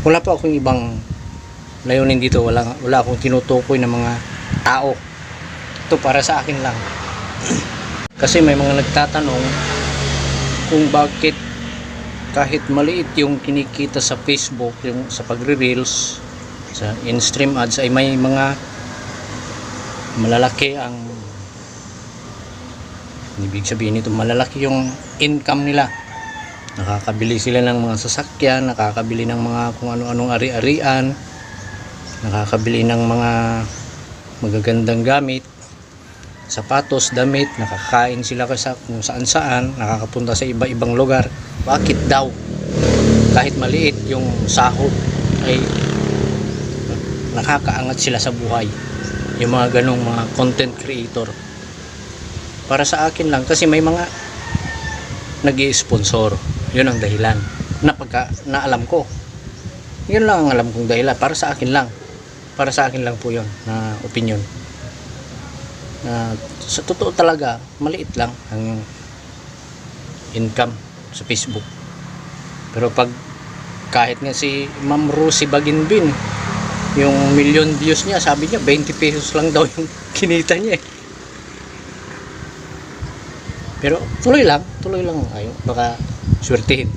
Wala pa akong ibang layunin dito. Wala akong tinutukoy ng mga tao. Ito para sa akin lang. Kasi may mga nagtatanong kung bakit kahit maliit yung kinikita sa Facebook, yung sa pagre-reels, sa in-stream ads, ay may mga malalaki ang ibig sabihin nito, malalaki yung income nila. Nakakabili sila ng mga sasakyan, nakakabili ng mga kung ano-anong ari-arian, nakakabili ng mga magagandang gamit, sapatos, damit, nakakain sila kung saan-saan, nakakapunta sa iba-ibang lugar. Bakit daw kahit maliit yung sahod ay nakakaangat sila sa buhay? Yung mga ganong mga content creator. Para sa akin lang, kasi may mga nag-i-sponsor. Yun ang dahilan na alam ko. Yun lang ang alam kong dahilan. Para sa akin lang po yun na opinion. Na sa totoo talaga maliit lang ang income sa Facebook. Pero pag kahit nga si Ma'am Rosie Baginbin, yung million views niya, sabi niya 20 pesos lang daw yung kinita niya eh. Pero tuloy lang ayo, baka swertihin.